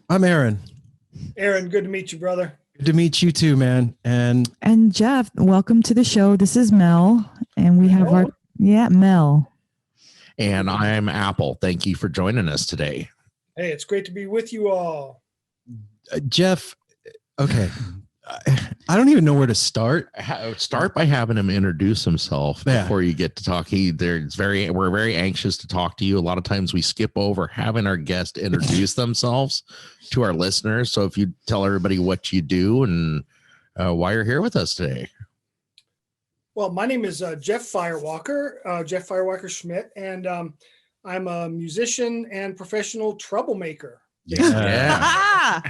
I'm Aaron. Aaron, good to meet you, brother. Good to meet you too, man. And Jeff, welcome to the show. This is Mel, and we have our Mel. And I'm Apple. Thank you for joining us today. Hey, it's great to be with you all. Jeff, okay. I don't even know where to start. Start by having him introduce himself before you get to talk. We're very anxious to talk to you. A lot of times we skip over having our guest introduce themselves to our listeners. So if you tell everybody what you do and why you're here with us today. Well, my name is Jeff Firewalker, Jeff Firewalker Schmidt, and I'm a musician and professional troublemaker. Yeah.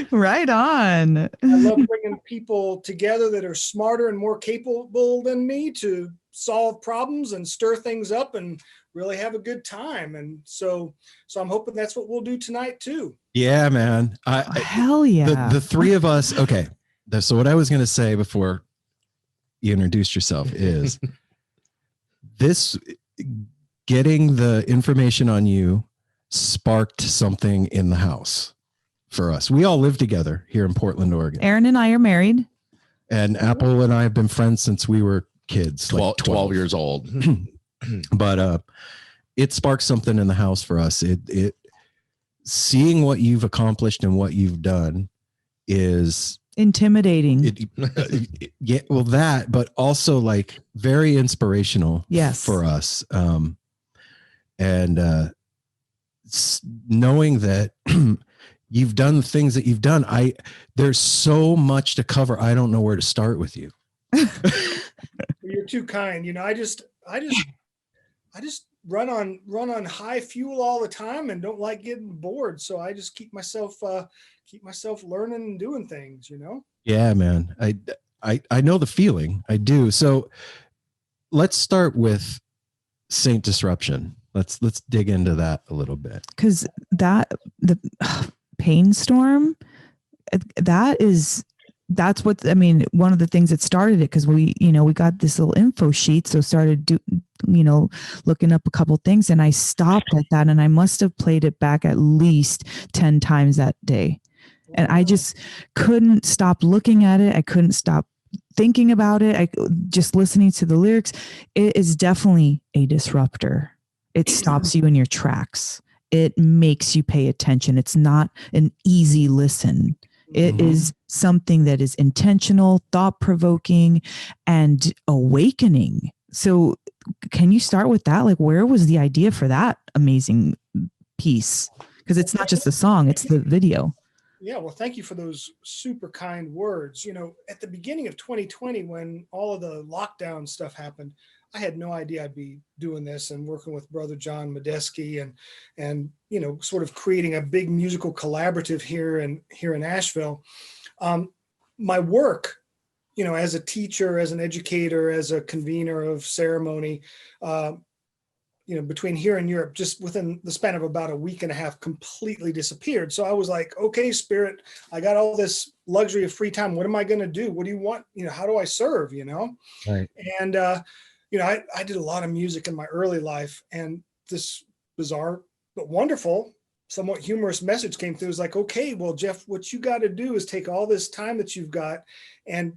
Right on. I love bringing people together that are smarter and more capable than me to solve problems and stir things up and really have a good time. And so I'm hoping that's what we'll do tonight too. Yeah, man. Hell yeah. The three of us. Okay. So what I was going to say before you introduced yourself is this getting the information on you sparked something in the house for us. We all live together here in Portland, Oregon. Aaron and I are married. And Apple and I have been friends since we were kids, 12 years old. But it sparked something in the house for us. It seeing what you've accomplished and what you've done is intimidating. Yeah, well, that, but also like very inspirational. Yes, for us. And knowing that you've done the things that you've done, there's so much to cover. I don't know where to start with you. You're too kind. You know, I just run on high fuel all the time and don't like getting bored. So I just keep myself learning and doing things, you know? Yeah, man. I know the feeling. I do. So let's start with Saint Disruption. Let's dig into that a little bit. Because the Painstorm, that's what, I mean, one of the things that started it, because we got this little info sheet. So started looking up a couple things, and I stopped at that, and I must have played it back at least 10 times that day. And I just couldn't stop looking at it. I couldn't stop thinking about it. I just listening to the lyrics. It is definitely a disruptor. It stops you in your tracks. It makes you pay attention. It's not an easy listen. It is something that is intentional, thought-provoking, and awakening. So can you start with that? Like, where was the idea for that amazing piece? Because it's not just a song, it's the video. Yeah, well, thank you for those super kind words. You know, at the beginning of 2020, when all of the lockdown stuff happened, I had no idea I'd be doing this and working with brother John Medeski and sort of creating a big musical collaborative here in Asheville. My work, as a teacher, as an educator, as a convener of ceremony, between here and Europe, just within the span of about a week and a half, completely disappeared. So I was like, okay, Spirit, I got all this luxury of free time. What am I going to do? What do you want? How do I serve? Right. And I did a lot of music in my early life, and this bizarre but wonderful, somewhat humorous message came through. It was like, okay, well, Jeff, what you got to do is take all this time that you've got and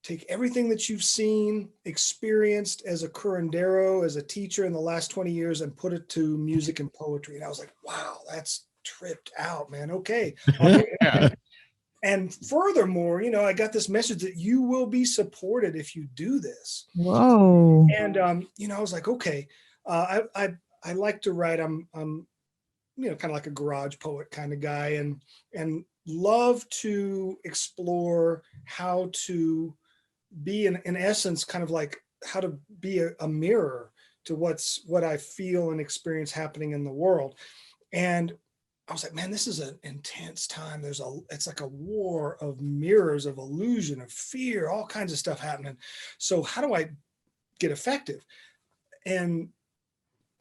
take everything that you've seen, experienced as a curandero, as a teacher in the last 20 years, and put it to music and poetry. And I was like, wow, that's tripped out, man. Okay. And furthermore, I got this message that you will be supported if you do this. Whoa. And, I was like, okay, I like to write. I'm kind of like a garage poet kind of guy, and love to explore how to be in essence, kind of like how to be a mirror to what I feel and experience happening in the world. And I was like, man, this is an intense time. It's like a war of mirrors, of illusion, of fear, all kinds of stuff happening. So how do I get effective and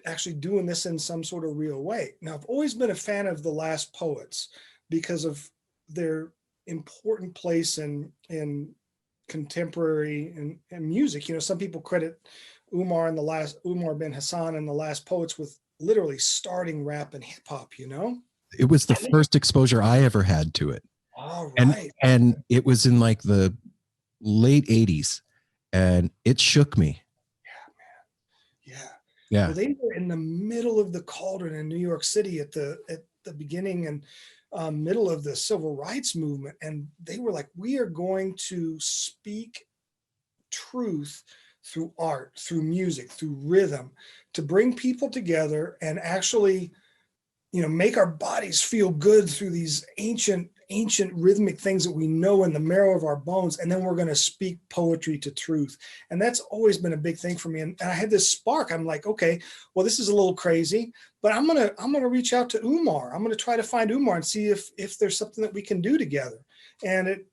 actually doing this in some sort of real way? Now, I've always been a fan of the Last Poets because of their important place in contemporary and music. Some people credit Umar bin Hassan and the Last Poets with literally starting rap and hip hop, it was the first exposure I ever had to it. All right. And it was in like the late 80s, and it shook me. Yeah. Well, they were in the middle of the cauldron in New York City at the beginning and middle of the civil rights movement. And they were like, we are going to speak truth through art, through music, through rhythm, to bring people together and actually, make our bodies feel good through these ancient rhythmic things that we know in the marrow of our bones. And then we're going to speak poetry to truth. And that's always been a big thing for me. And I had this spark. I'm like, okay, well, this is a little crazy, but I'm going to reach out to Umar. I'm going to try to find Umar and see if there's something that we can do together. And it,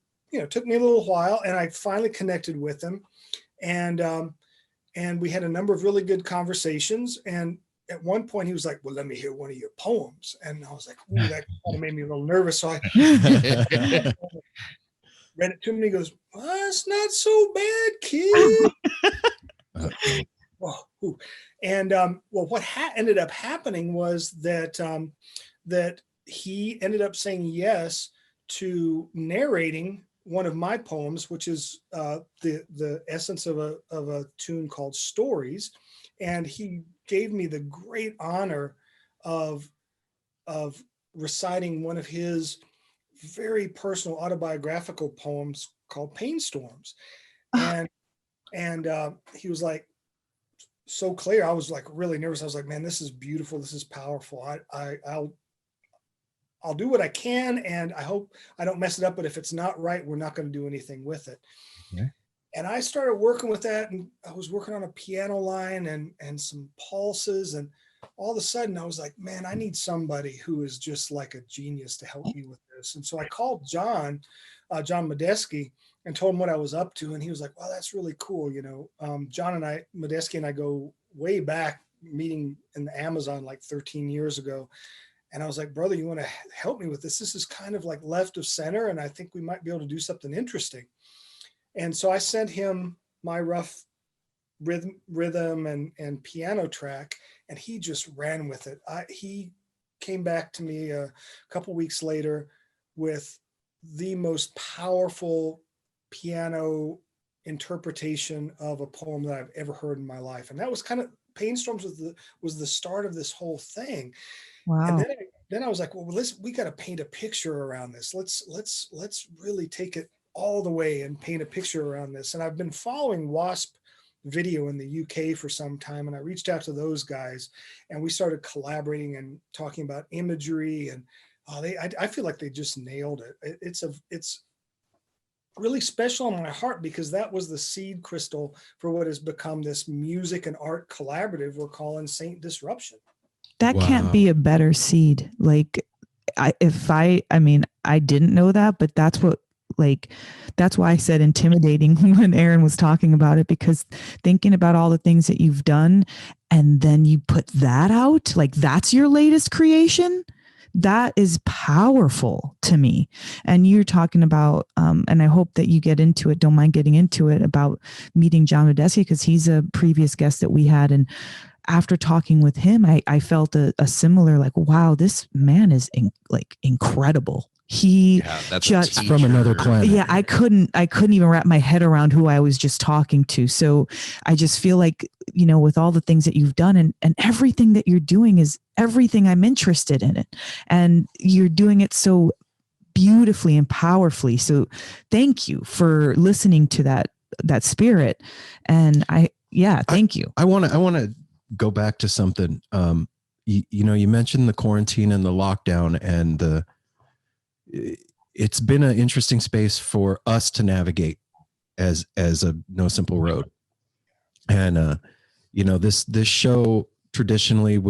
took me a little while, and I finally connected with him. And we had a number of really good conversations. And at one point he was like, well, let me hear one of your poems. And I was like, ooh, that kind of made me a little nervous. So I read it to him, and he goes, well, it's not so bad, kid. And what ended up happening was that that he ended up saying yes to narrating one of my poems, which is the essence of a tune called Stories. And he gave me the great honor of reciting one of his very personal autobiographical poems called Painstorms. And he was like, so clear. I was like really nervous. I was like, man, this is beautiful. This is powerful. I'll do what I can, and I hope I don't mess it up. But if it's not right, we're not going to do anything with it. Okay. And I started working with that, and I was working on a piano line and some pulses. And all of a sudden I was like, man, I need somebody who is just like a genius to help me with this. And so I called John Medeski, and told him what I was up to. And he was like, wow, that's really cool. John and Medeski and I go way back, meeting in the Amazon like 13 years ago. And I was like, brother, you want to help me with this? This is kind of like left of center, and I think we might be able to do something interesting. And so I sent him my rough rhythm and piano track, and he just ran with it. He came back to me a couple weeks later with the most powerful piano interpretation of a poem that I've ever heard in my life. And that was kind of, Painstorms was the start of this whole thing. Wow. And then I was like, well, we got to paint a picture around this. Let's really take it all the way and paint a picture around this. And I've been following Wasp Video in the UK for some time, and I reached out to those guys, and we started collaborating and talking about imagery. And I feel like they just nailed it. It's really special in my heart, because that was the seed crystal for what has become this music and art collaborative we're calling Saint Disruption. That Wow. can't be a better seed. Like, I didn't know that, but that's why I said intimidating when Aaron was talking about it, because thinking about all the things that you've done, and then you put that out, like that's your latest creation. That is powerful to me. And you're talking about, and I hope that you get into it, don't mind getting into it, about meeting John Medeski, because he's a previous guest that we had. And after talking with him, I felt a similar, like, wow, this man is incredible. That's just from another planet. Yeah, I couldn't even wrap my head around who I was just talking to. So I just feel like, with all the things that you've done and everything that you're doing is everything I'm interested in it. And you're doing it so beautifully and powerfully. So thank you for listening to that spirit. And thank you. I want to go back to something. You mentioned the quarantine and the lockdown, and it's been an interesting space for us to navigate as a No Simple Road. And this show traditionally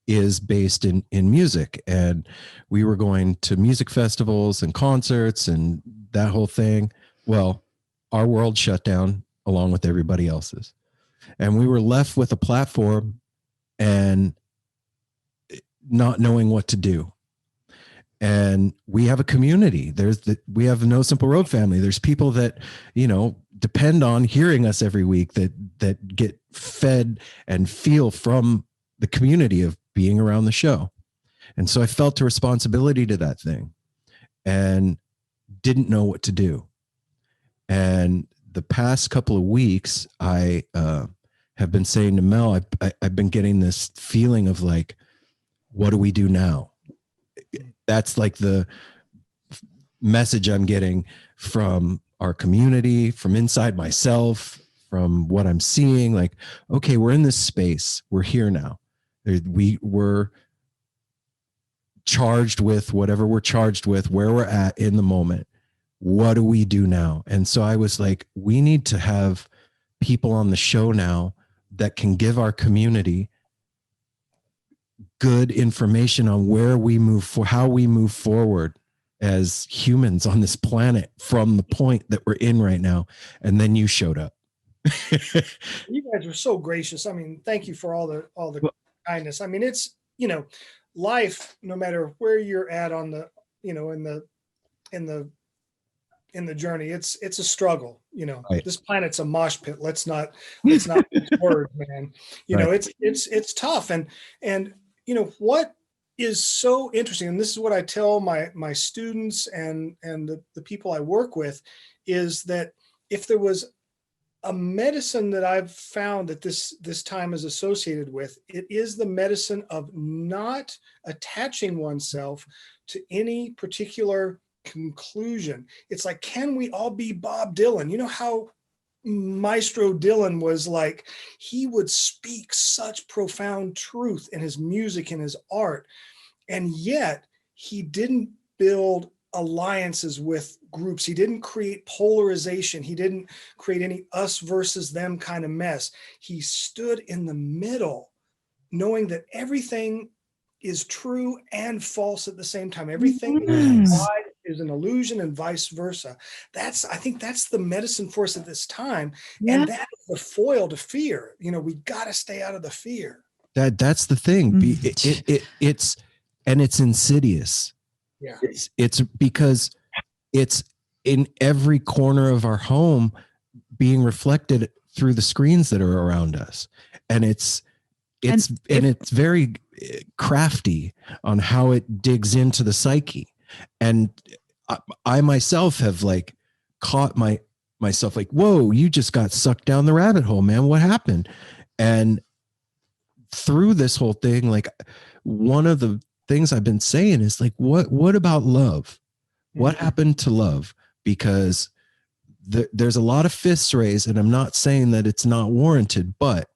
is based in music, and we were going to music festivals and concerts and that whole thing. Well, our world shut down along with everybody else's, and we were left with a platform and not knowing what to do. And we have a community. We have a No Simple Road family. There's people that, depend on hearing us every week, that get fed and feel from the community of being around the show. And so I felt a responsibility to that thing and didn't know what to do. And the past couple of weeks, I have been saying to Mel, I've been getting this feeling of like, what do we do now? That's like the message I'm getting from our community, from inside myself, from what I'm seeing. Like, okay, we're in this space. We're here now. We're charged with whatever we're charged with, where we're at in the moment. What do we do now? And so I was like, we need to have people on the show now that can give our community good information on where we move for, how we move forward as humans on this planet from the point that we're in right now. And then you showed up. You guys were so gracious. I mean, thank you for all the kindness. I mean, it's, you know, life, no matter where you're at on the, you know, in the journey, it's a struggle, you know. Right. This planet's a mosh pit. Let's not word, man. You know, it's tough. And you know, what is so interesting, and this is what I tell my students and the people I work with, is that if there was a medicine that I've found that this time is associated with, it is the medicine of not attaching oneself to any particular conclusion. It's like, can we all be Bob Dylan? You know how Maestro Dylan was like, he would speak such profound truth in his music and his art, and yet he didn't build alliances with groups. He didn't create polarization. He didn't create any us versus them kind of mess. He stood in the middle, knowing that everything is true and false at the same time. Everything is an illusion and vice versa. I think that's the medicine for us at this time. Yeah. And that is the foil to fear. You know, we got to stay out of the fear. That's the thing. It's insidious. Yeah. It's because it's in every corner of our home being reflected through the screens that are around us. And it's very crafty on how it digs into the psyche. And I myself have like caught myself like, whoa, you just got sucked down the rabbit hole, man. What happened? And through this whole thing, like one of the things I've been saying is like, what about love? What happened to love? Because there's a lot of fists raised, and I'm not saying that it's not warranted, but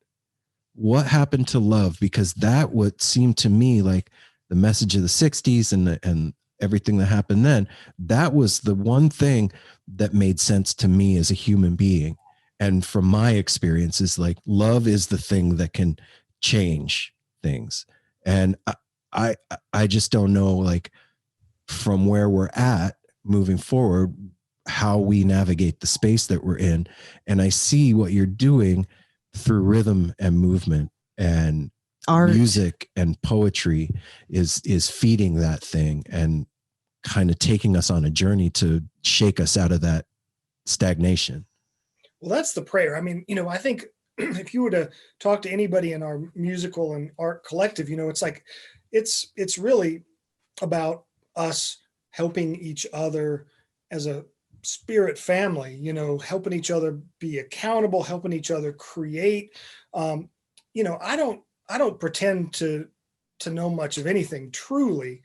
what happened to love? Because that would seem to me like the message of the 60s and everything that happened then. That was the one thing that made sense to me as a human being. And from my experiences, like love is the thing that can change things. And I just don't know, like from where we're at moving forward, how we navigate the space that we're in. And I see what you're doing through rhythm and movement and art, music and poetry is feeding that thing and kind of taking us on a journey to shake us out of that stagnation. Well, that's the prayer. I mean, you know, I think if you were to talk to anybody in our musical and art collective, you know, it's like, it's really about us helping each other as a spirit family, you know, helping each other be accountable, helping each other create. You know, I don't pretend to know much of anything truly.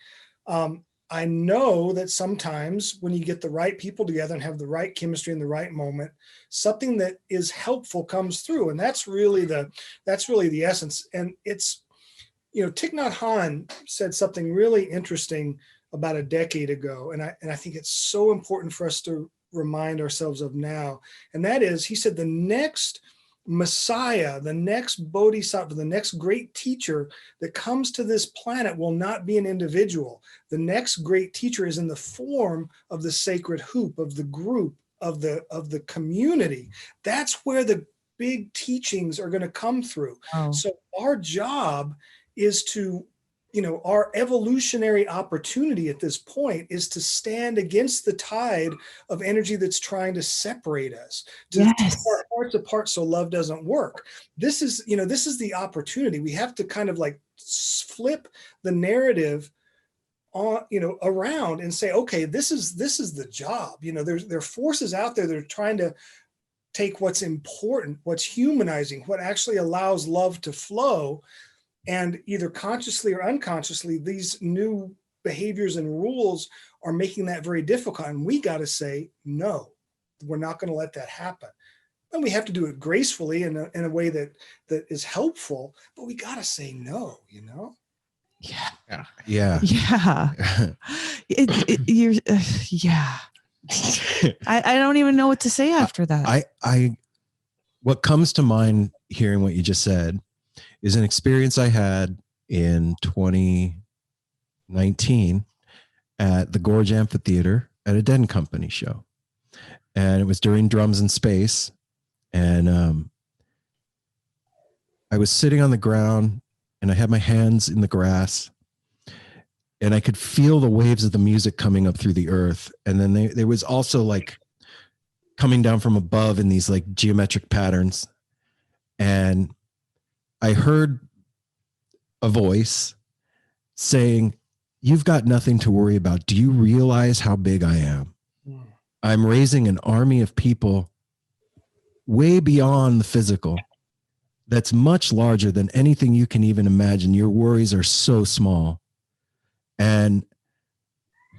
I know that sometimes when you get the right people together and have the right chemistry in the right moment, something that is helpful comes through. And that's really the essence. And it's, you know, Thich Nhat Hanh said something really interesting about a decade ago. And I think it's so important for us to remind ourselves of now. And that is, he said, the next Messiah, the next Bodhisattva, the next great teacher that comes to this planet will not be an individual. The next great teacher is in the form of the sacred hoop, of the group, of the community. That's where the big teachings are going to come through. Oh. So our job is to, you know, our evolutionary opportunity at this point is to stand against the tide of energy that's trying to separate us, to tear our hearts apart so love doesn't work. This is the opportunity. We have to kind of like flip the narrative on, around and say, okay, this is the job. There are forces out there that are trying to take what's important, what's humanizing, what actually allows love to flow. And either consciously or unconsciously, these new behaviors and rules are making that very difficult. And we got to say, no, we're not going to let that happen. And we have to do it gracefully in a way that is helpful, but we got to say no, Yeah. Yeah. Yeah. Yeah. I don't even know what to say after that. What comes to mind hearing what you just said is an experience I had in 2019 at the Gorge Amphitheater at a Dead Company show. And it was during Drums in Space. And I was sitting on the ground and I had my hands in the grass and I could feel the waves of the music coming up through the earth. And then there was also like coming down from above in these like geometric patterns. And I heard a voice saying, "You've got nothing to worry about. Do you realize how big I am? I'm raising an army of people way beyond the physical. That's much larger than anything you can even imagine. Your worries are so small." And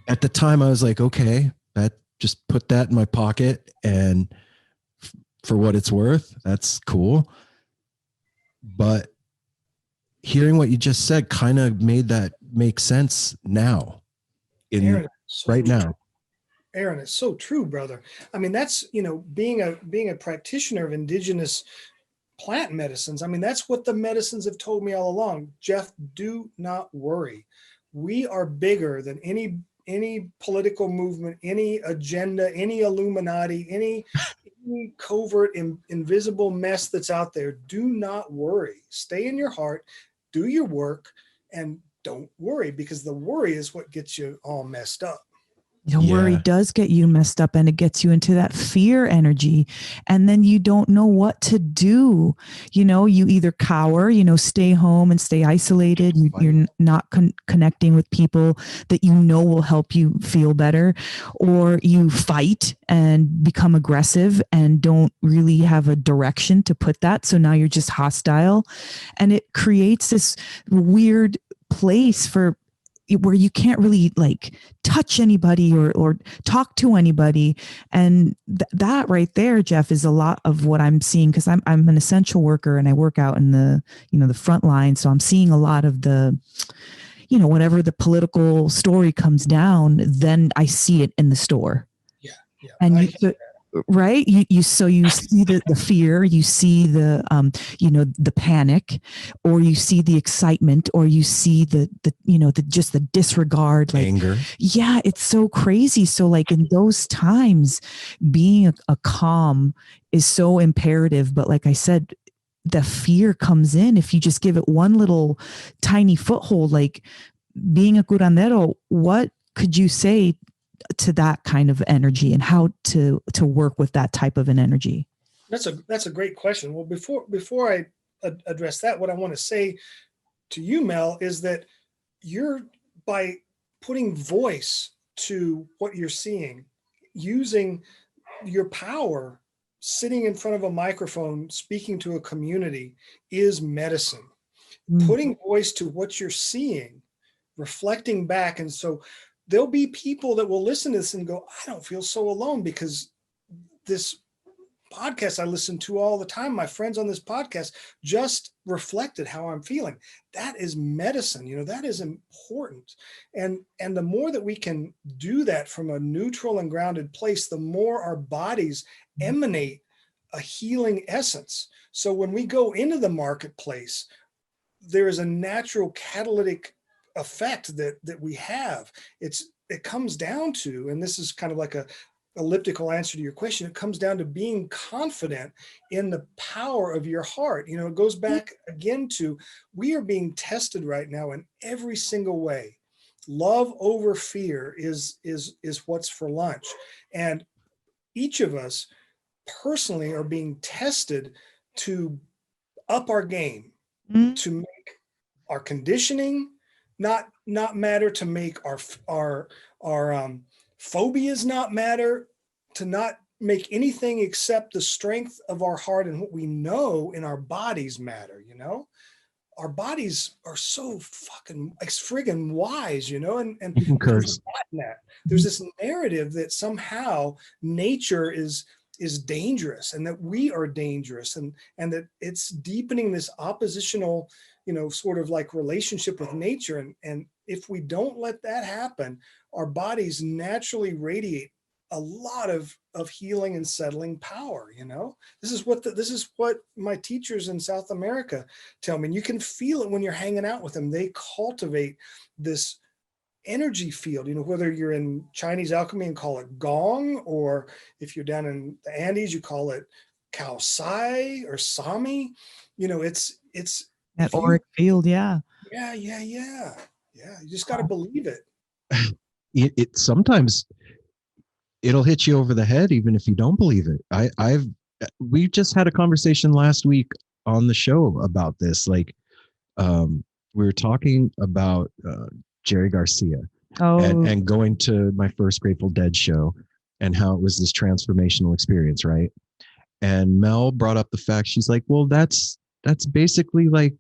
at the time I was like, okay, that just put that in my pocket. And for what it's worth, that's cool. But hearing what you just said kind of made that make sense now. Aaron, Right now. Aaron, it's so true, brother. I mean, that's, being a practitioner of indigenous plant medicines. I mean, that's what the medicines have told me all along. Jeff, do not worry. We are bigger than any political movement, any agenda, any Illuminati, any covert, invisible mess that's out there. Do not worry. Stay in your heart, do your work, and don't worry, because the worry is what gets you all messed up. Worry does get you messed up, and it gets you into that fear energy, and then you don't know what to do. You either cower, stay home and stay isolated. You're not connecting with people that will help you feel better, or you fight and become aggressive and don't really have a direction to put that. So now you're just hostile, and it creates this weird place where you can't really like touch anybody or talk to anybody. And that right there, Jeff, is a lot of what I'm seeing, because I'm an essential worker and I work out in the, the front line. So I'm seeing a lot of the, whenever the political story comes down, then I see it in the store. Yeah. And right. You see the fear, you see the, the panic, or you see the excitement, or you see the just the disregard, like anger. Yeah. It's so crazy. So like in those times, being a calm is so imperative. But like I said, the fear comes in if you just give it one little tiny foothold. Like being a curandero, what could you say to that kind of energy, and how to work with that type of an energy? That's a great question. Well, before I address that, what I want to say to you, Mel, is that by putting voice to what you're seeing, using your power, sitting in front of a microphone, speaking to a community, is medicine. Putting voice to what you're seeing, reflecting back. And so there'll be people that will listen to this and go, I don't feel so alone, because this podcast I listen to all the time, my friends on this podcast just reflected how I'm feeling. That is medicine. That is important. And the more that we can do that from a neutral and grounded place, the more our bodies emanate a healing essence. So when we go into the marketplace, there is a natural catalytic effect that we have. It comes down to, and this is kind of like a elliptical answer to your question, it comes down to being confident in the power of your heart. It goes back again to, we are being tested right now in every single way. Love over fear is what's for lunch. And each of us personally are being tested to up our game, to make our conditioning not matter, to make our phobias not matter, to not make anything except the strength of our heart and what we know in our bodies matter, you know? Our bodies are so fucking friggin' wise, you know, and You can we've curse. forgotten that. There's this narrative that somehow nature is dangerous, and that we are dangerous, and that it's deepening this oppositional, you know, sort of like relationship with nature. And if we don't let that happen, our bodies naturally radiate a lot of healing and settling power. You know, this is what my teachers in South America tell me. And you can feel it when you're hanging out with them. They cultivate this energy field, you know, whether you're in Chinese alchemy and call it gong, or if you're down in the Andes, you call it Kao Sai or Sami. You know, it's That auric field. Yeah. yeah. You just got to believe it. It sometimes it'll hit you over the head, even if you don't believe it. We just had a conversation last week on the show about this. Like, we were talking about Jerry Garcia and going to my first Grateful Dead show, and how it was this transformational experience, right? And Mel brought up the fact, she's like, well, that's basically like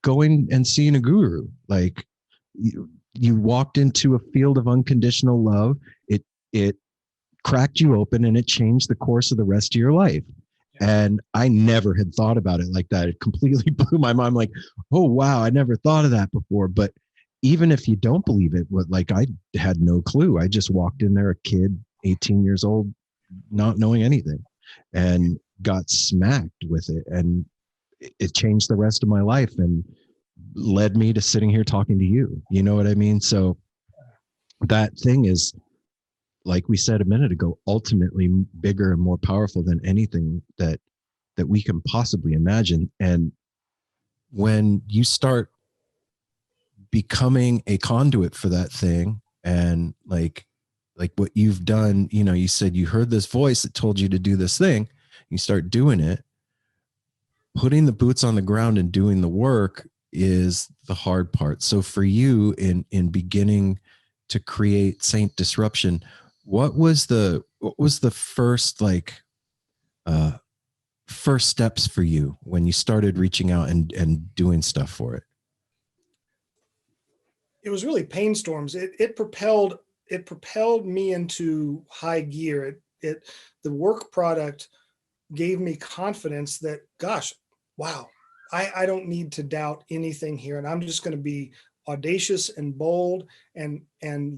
going and seeing a guru. Like, you walked into a field of unconditional love. It cracked you open, and it changed the course of the rest of your life. And I never had thought about it like that. It completely blew my mind. I'm like, oh, wow, I never thought of that before. But even if you don't believe it, like, I had no clue. I just walked in there, a kid, 18 years old, not knowing anything, and got smacked with it. And it changed the rest of my life and led me to sitting here talking to you. You know what I mean? So that thing is, like we said a minute ago, ultimately bigger and more powerful than anything that we can possibly imagine. And when you start becoming a conduit for that thing, and like what you've done, you know, you said you heard this voice that told you to do this thing, you start doing it, putting the boots on the ground and doing the work is the hard part. So for you, in beginning to create Saint Disruption, what was the first, like, first steps for you when you started reaching out and doing stuff for it? It was really Painstorms. It propelled me into high gear. The work product gave me confidence that, gosh, wow, I don't need to doubt anything here, and I'm just going to be audacious and bold and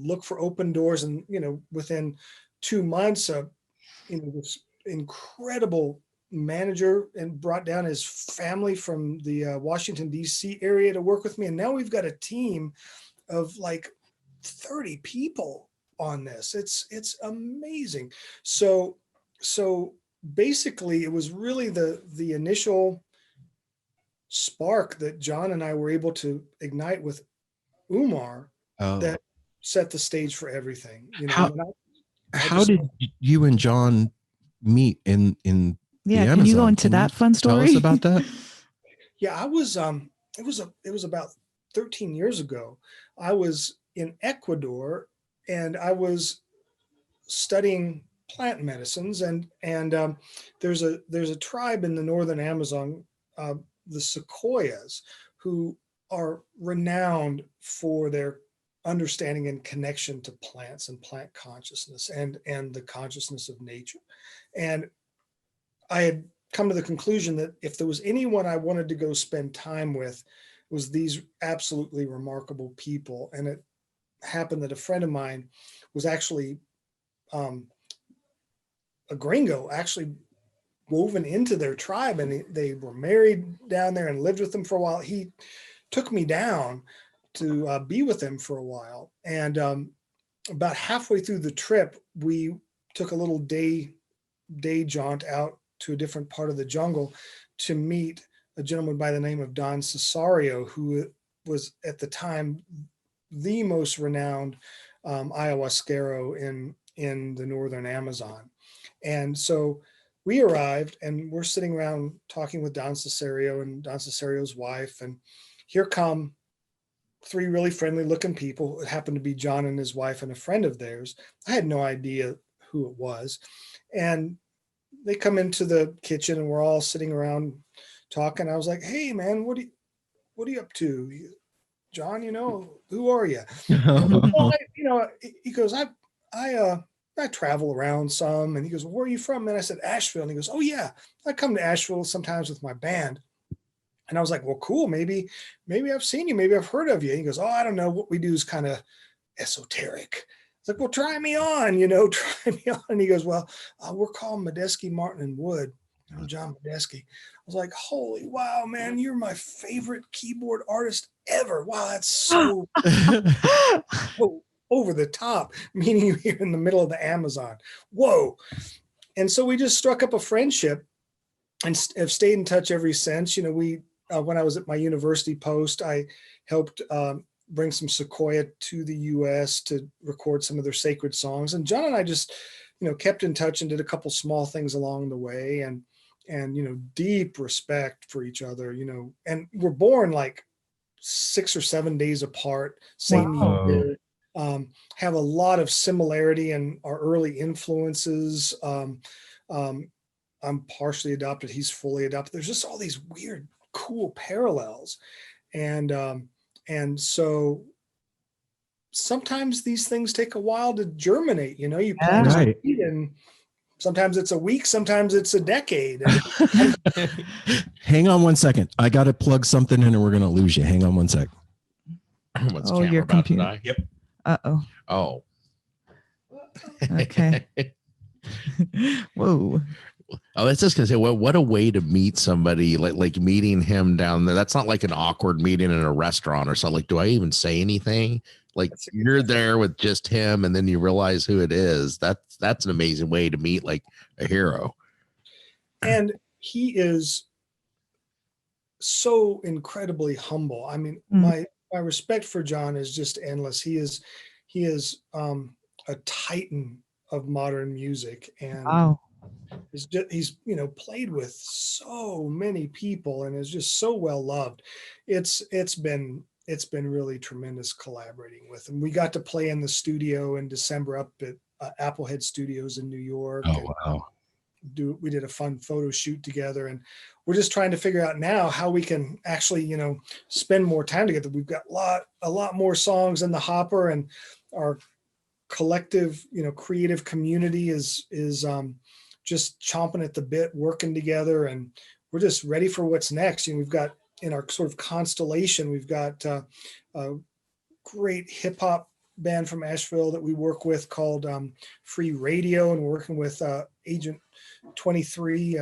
look for open doors. And, you know, within 2 months, you know, this incredible manager and brought down his family from the Washington, D.C. area to work with me. And now we've got a team of like 30 people on this. It's amazing. So basically it was really the initial spark that John and I were able to ignite with Umar that set the stage for everything. You know, how did you and John meet in the Amazon? Can you go into that fun story? Tell us about that. Yeah, I was it was about 13 years ago. I was in Ecuador, and I was studying plant medicines, and there's a tribe in the northern Amazon, the Sequoias, who are renowned for their understanding and connection to plants and plant consciousness and the consciousness of nature. And I had come to the conclusion that if there was anyone I wanted to go spend time with, it was these absolutely remarkable people. And it happened that a friend of mine was actually a gringo, actually woven into their tribe, and they were married down there and lived with them for a while. He took me down to be with him for a while. And about halfway through the trip, we took a little day jaunt out to a different part of the jungle to meet a gentleman by the name of Don Cesario, who was at the time the most renowned ayahuasquero in the northern Amazon. And so we arrived, and we're sitting around talking with Don Cesario and Don Cesario's wife, and here come three really friendly looking people. It happened to be John and his wife and a friend of theirs. I had no idea who it was. And they come into the kitchen and we're all sitting around talking. I was like, "Hey man, what are you up to? John, who are you?" Well, he goes, I travel around some. And he goes, "Well, where are you from?" And I said, "Asheville." And he goes, "Oh yeah, I come to Asheville sometimes with my band." And I was like, "Well, cool. Maybe I've seen you. Maybe I've heard of you." And he goes, "Oh, I don't know. What we do is kind of esoteric." It's like, "Well, try me on, try me on." And he goes, "Well, we're called Medeski, Martin and Wood. I'm John Medeski." I was like, "Holy wow, man, you're my favorite keyboard artist ever. Wow, that's so over the top, meeting you here in the middle of the Amazon. Whoa." And so we just struck up a friendship and have stayed in touch ever since. When I was at my university post, I helped bring some sequoia to the US to record some of their sacred songs. And John and I just, kept in touch and did a couple small things along the way, and deep respect for each other, and we're born like 6 or 7 days apart, same year. Have a lot of similarity in our early influences. I'm partially adopted. He's fully adopted. There's just all these weird, cool parallels. And so sometimes these things take a while to germinate. You plant a seed, and sometimes it's a week, sometimes it's a decade. Hang on one second. I got to plug something in, and we're going to lose you. Hang on one sec. What's your computer about to die? Yep. Oh. Okay. Whoa. Oh, that's just gonna say, what a way to meet somebody, like meeting him down there. That's not like an awkward meeting in a restaurant or something. Like, do I even say anything? Like, you're there with just him, and then you realize who it is. That's an amazing way to meet like a hero. And he is so incredibly humble. I mean, my respect for John is just endless. He is a titan of modern music, and he's played with so many people and is just so well loved. It's been really tremendous collaborating with him. We got to play in the studio in December up at Applehead Studios in New York. Oh wow. We did a fun photo shoot together, and we're just trying to figure out now how we can actually spend more time together. We've got a lot more songs in the hopper, and our collective creative community is just chomping at the bit, working together, and we're just ready for what's next. We've got in our sort of constellation, we've got a great hip hop band from Asheville that we work with called Free Radio, and we're working with Agent 23,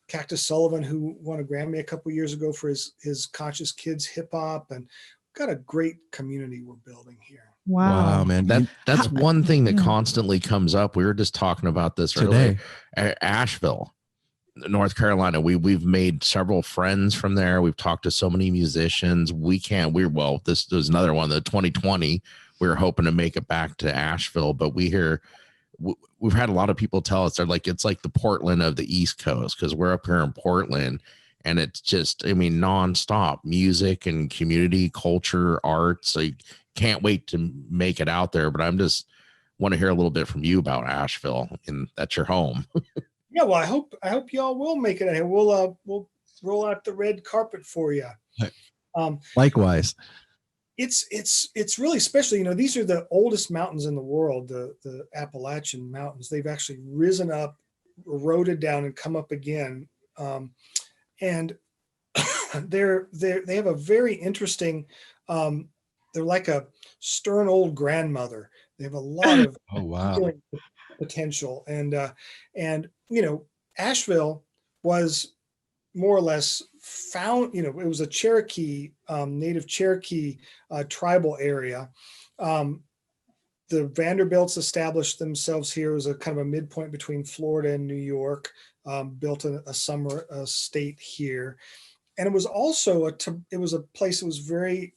Cactus Sullivan, who won a Grammy a couple years ago for his Conscious Kids hip hop, and we've got a great community we're building here. Wow, man. That's one thing that constantly comes up. We were just talking about this today. Asheville, North Carolina. We've made several friends from there. We've talked to so many musicians. This was another one, the 2020. We were hoping to make it back to Asheville, but we've had a lot of people tell us it's like the Portland of the East Coast, because we're up here in Portland, and it's just, nonstop music and community, culture, arts. So can't wait to make it out there, but I'm just want to hear a little bit from you about Asheville, and that's your home. Yeah, well, I hope y'all will make it out here. We'll roll out the red carpet for you. Likewise. It's really special. These are the oldest mountains in the world, the Appalachian Mountains. They've actually risen up, eroded down, and come up again. And they have a very interesting, they're like a stern old grandmother. They have a lot of healing potential. And Asheville was more or less found, it was a Cherokee, native Cherokee tribal area. The Vanderbilts established themselves here as a kind of a midpoint between Florida and New York, built a summer state here. And it was also it was a place that was very,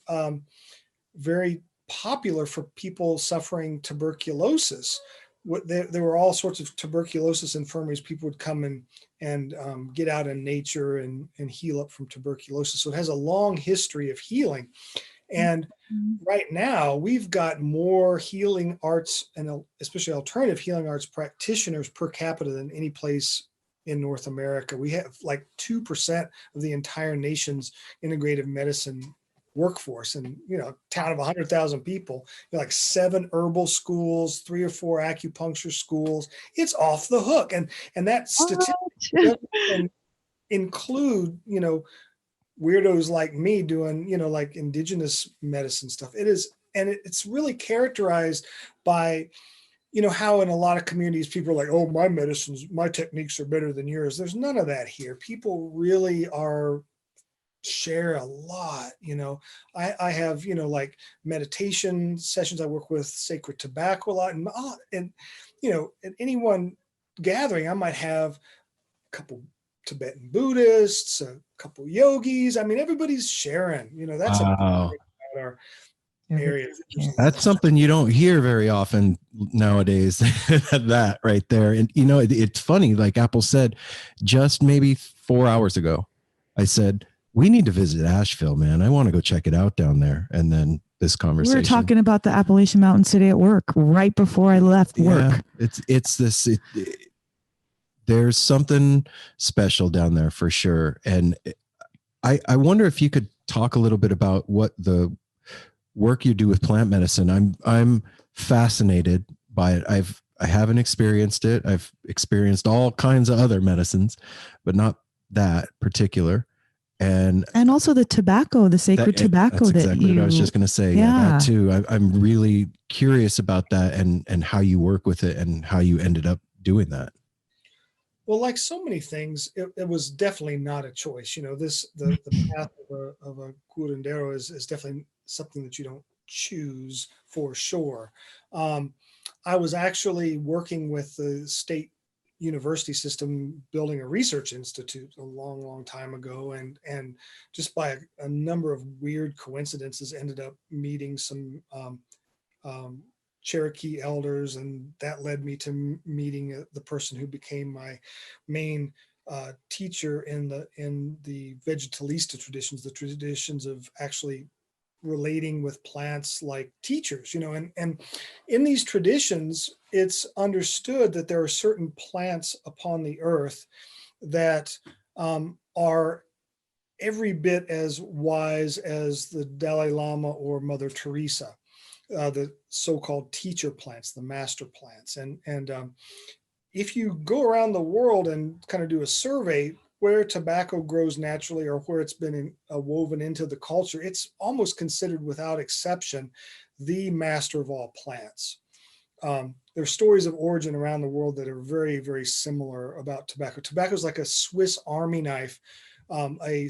very popular for people suffering tuberculosis. There were all sorts of tuberculosis infirmaries. People would come and get out in nature and heal up from tuberculosis. So it has a long history of healing. And right now we've got more healing arts and especially alternative healing arts practitioners per capita than any place in North America. We have like 2% of the entire nation's integrative medicine workforce, and a town of 100,000 people, like 7 herbal schools, 3 or 4 acupuncture schools. It's off the hook. And that statistic doesn't include, weirdos like me doing, like indigenous medicine stuff. It is, and it's really characterized by, how in a lot of communities, people are like, oh, my techniques are better than yours. There's none of that here. People really share a lot. I have, like meditation sessions. I work with sacred tobacco a lot. And at any one gathering, I might have a couple Tibetan Buddhists, a couple yogis. I mean, everybody's sharing, that's a Wow. big part of our area. That's something you don't hear very often nowadays. That right there. And it's funny, like Apple said, just maybe 4 hours ago, I said, we need to visit Asheville, man. I want to go check it out down there. And then this conversation. We were talking about the Appalachian Mountains today at work, right before I left work. Yeah, there's something special down there for sure. And I wonder if you could talk a little bit about what the work you do with plant medicine. I'm fascinated by it. I haven't experienced it. I've experienced all kinds of other medicines, but not that particular. And also the tobacco, the sacred tobacco. That's exactly what I was just going to say. Yeah, that too. I'm really curious about that and how you work with it and how you ended up doing that. Well, like so many things, it was definitely not a choice. The path of a curandero is definitely something that you don't choose for sure. I was actually working with the state university system building a research institute a long, long time ago, and just by a number of weird coincidences ended up meeting some Cherokee elders, and that led me to meeting the person who became my main teacher in the vegetalista traditions, the traditions of actually relating with plants like teachers, and in these traditions, it's understood that there are certain plants upon the earth that are every bit as wise as the Dalai Lama or Mother Teresa, the so-called teacher plants, the master plants. And if you go around the world and kind of do a survey where tobacco grows naturally or where it's been woven into the culture, it's almost considered without exception the master of all plants. There are stories of origin around the world that are very, very similar about tobacco. Tobacco is like a Swiss Army knife, a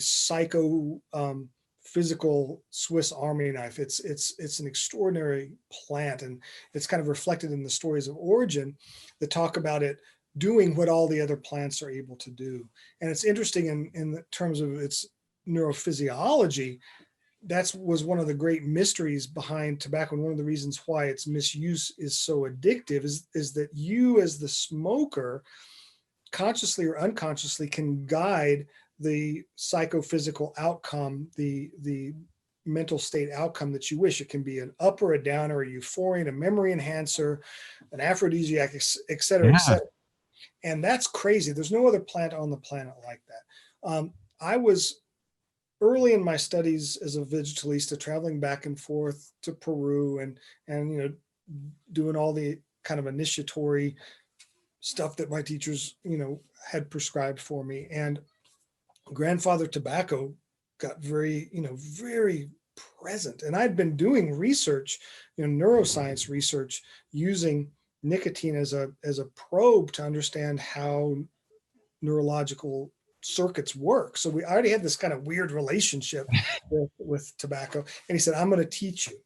physical Swiss Army knife. It's an extraordinary plant, and it's kind of reflected in the stories of origin that talk about it doing what all the other plants are able to do. And it's interesting in terms of its neurophysiology. That was one of the great mysteries behind tobacco, and one of the reasons why its misuse is so addictive is that you, as the smoker, consciously or unconsciously can guide the psychophysical outcome, the mental state outcome that you wish. It can be an up or a down, or a euphorian, a memory enhancer, an aphrodisiac, et cetera, et cetera. And that's crazy. There's no other plant on the planet like that. I was early in my studies as a vegetalista, traveling back and forth to Peru and doing all the kind of initiatory stuff that my teachers, had prescribed for me. And grandfather tobacco got very present. And I'd been doing research, neuroscience research, using nicotine as a probe to understand how neurological circuits work. So we already had this kind of weird relationship with tobacco. And he said, I'm going to teach you.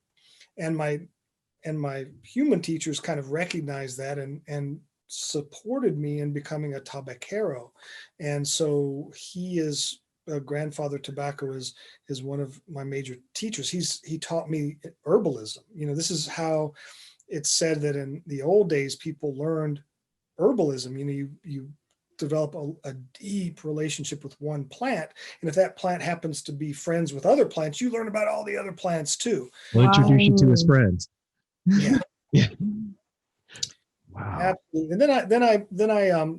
And my human teachers kind of recognized that and supported me in becoming a tabacero. And so he is grandfather tobacco is one of my major teachers. He taught me herbalism. This is how it's said that in the old days, people learned herbalism. You develop a deep relationship with one plant. And if that plant happens to be friends with other plants, you learn about all the other plants too. We'll introduce you to his friends. Yeah. Yeah. Wow. Absolutely. And then I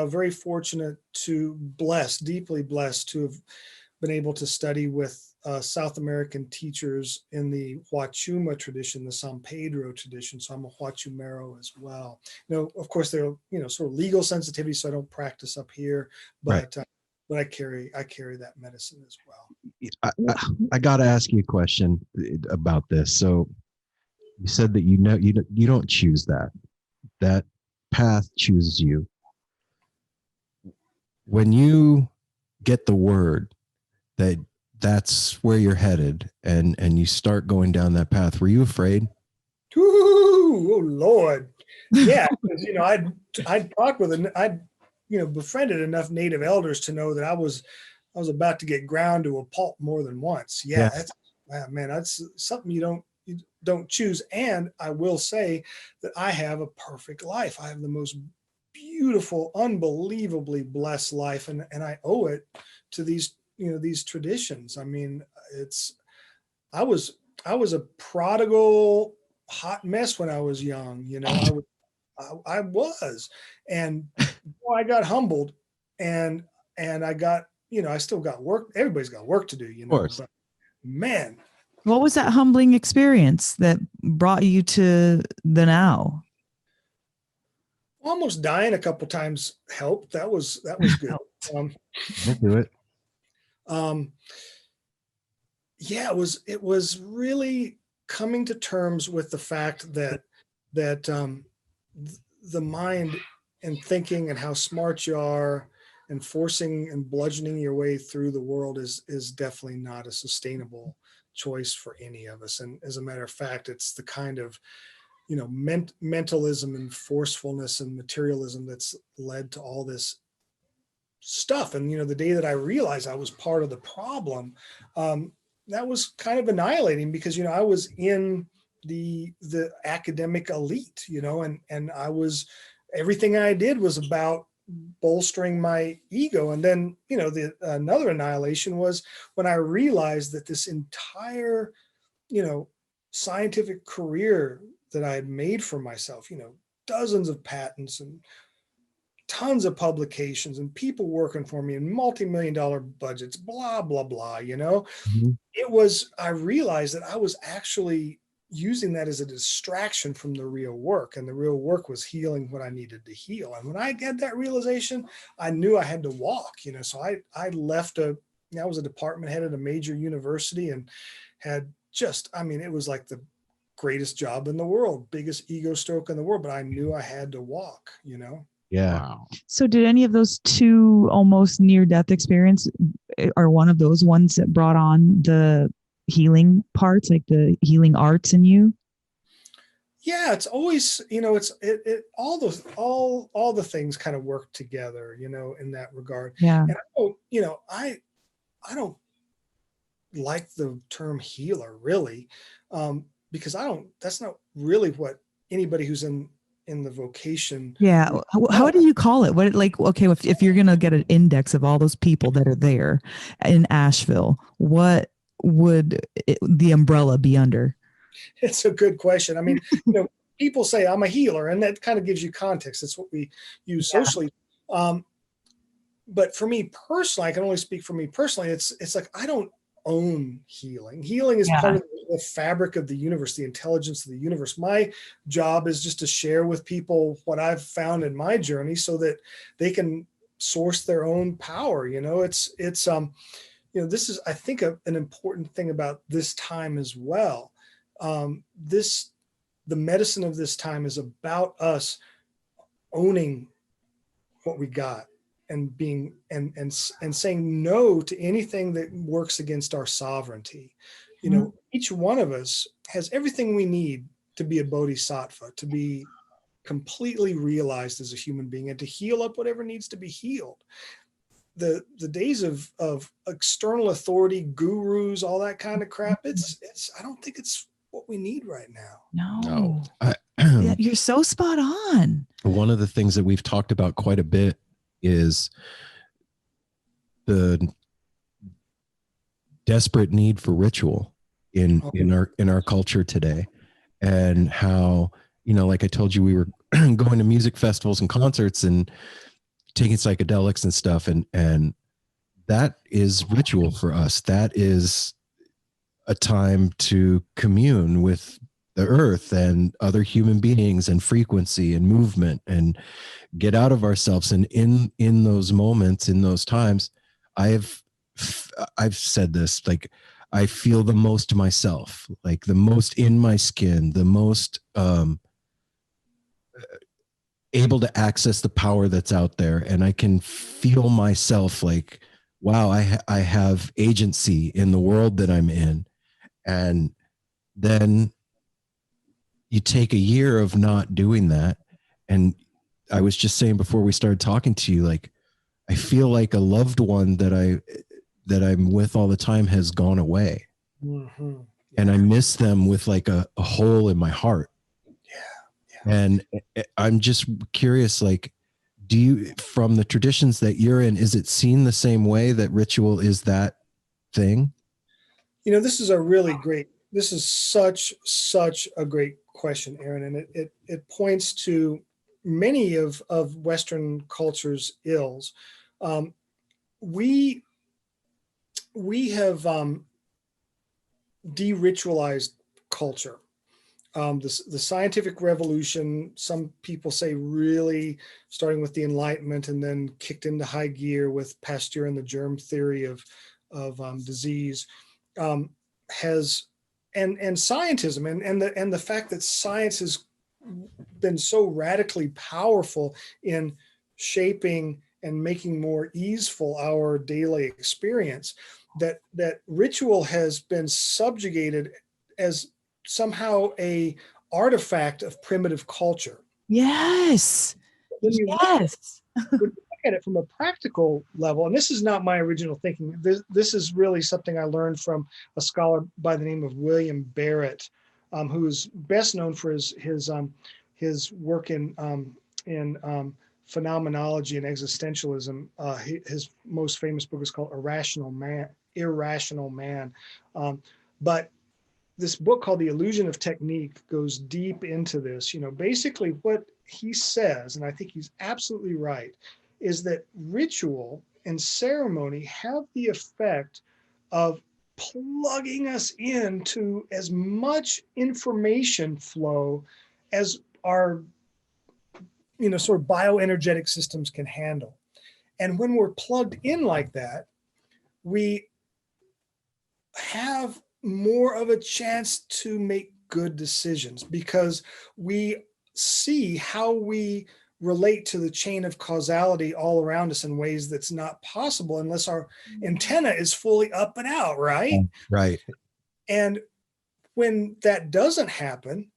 very fortunate to deeply blessed to have been able to study with South American teachers in the Huachuma tradition, the San Pedro tradition. So I'm a Huachumero as well. Of course, there are, sort of legal sensitivity, so I don't practice up here, but but I carry that medicine as well. I got to ask you a question about this. So you said that you don't choose that path chooses you. When you get the word that that's where you're headed and you start going down that path, were you afraid? Ooh, oh Lord. Yeah. Because, I'd talked with I'd befriended enough native elders to know that I was about to get ground to a pulp more than once. Yeah. That's something you don't choose. And I will say that I have a perfect life. I have the most beautiful, unbelievably blessed life. And I owe it to these traditions. I mean, I was a prodigal hot mess when I was young, I was, and I got humbled and I got, I still got work. Everybody's got work to do, Of course. but man. What was that humbling experience that brought you to the now? Almost dying a couple times helped. That was good. I'll do it. Yeah, it was really coming to terms with the fact that the mind and thinking and how smart you are and forcing and bludgeoning your way through the world is definitely not a sustainable choice for any of us. And as a matter of fact, it's the kind of mentalism and forcefulness and materialism that's led to all this stuff. And the day that I realized I was part of the problem, that was kind of annihilating because I was in the academic elite, and I was, everything I did was about bolstering my ego. And then another annihilation was when I realized that this entire scientific career that I had made for myself, dozens of patents and tons of publications and people working for me and multi-million-dollar budgets, blah, blah, blah, Mm-hmm. I realized that I was actually using that as a distraction from the real work. And the real work was healing what I needed to heal. And when I had that realization, I knew I had to walk, so I left I was a department head at a major university and had it was like the greatest job in the world, biggest ego stroke in the world, but I knew I had to walk, Yeah. Wow. So did any of those two almost near-death experience, are one of those ones that brought on the healing parts, like the healing arts in you? Yeah, it's always, all the things kind of work together, in that regard. Yeah. And I don't like the term healer really, because that's not really what anybody who's in the vocation. Yeah. How do you call it? Okay, if you're going to get an index of all those people that are there in Asheville, what would the umbrella be under? It's a good question. I mean, people say I'm a healer, and that kind of gives you context. That's what we use socially. But for me personally, I can only speak for me personally. It's like, I don't own healing. Healing is part of the fabric of the universe, the intelligence of the universe. My job is just to share with people what I've found in my journey so that they can source their own power. This is, I think, an important thing about this time as well. The medicine of this time is about us owning what we got and being and saying no to anything that works against our sovereignty. Each one of us has everything we need to be a bodhisattva, to be completely realized as a human being and to heal up whatever needs to be healed. The days of external authority, gurus, all that kind of crap, I don't think it's what we need right now. No. You're so spot on. One of the things that we've talked about quite a bit is the desperate need for ritual in our culture today, and how, you know, like I told you, we were going to music festivals and concerts and taking psychedelics and stuff, and that is ritual for us. That is a time to commune with the earth and other human beings and frequency and movement and get out of ourselves. And in those moments, in those times, I've said this, like, I feel the most myself, like the most in my skin, the most able to access the power that's out there. And I can feel myself like, wow, I have agency in the world that I'm in. And then you take a year of not doing that. And I was just saying before we started talking to you, like, I feel like a loved one that I'm with all the time has gone away. Mm-hmm. And I miss them with like a hole in my heart. Yeah. And I'm just curious, like, do you, from the traditions that you're in, is it seen the same way, that ritual is that thing? You know, this is such a great question, Aaron. And it points to many of Western culture's ills. We have de-ritualized culture. The scientific revolution, some people say, really starting with the Enlightenment and then kicked into high gear with Pasteur and the germ theory of disease, has and scientism and the fact that science has been so radically powerful in shaping and making more easeful our daily experience, that ritual has been subjugated as somehow a artifact of primitive culture. Yes. When you Yes. look at it from a practical level, and this is not my original thinking, this is really something I learned from a scholar by the name of William Barrett, who's best known for his work in phenomenology and existentialism. His most famous book is called Irrational Man. But this book called The Illusion of Technique goes deep into this. You know, basically what he says, and I think he's absolutely right, is that ritual and ceremony have the effect of plugging us into as much information flow as our, you know, sort of bioenergetic systems can handle. And when we're plugged in like that, we have more of a chance to make good decisions because we see how we relate to the chain of causality all around us in ways that's not possible unless our antenna is fully up and out, right? Right. And when that doesn't happen,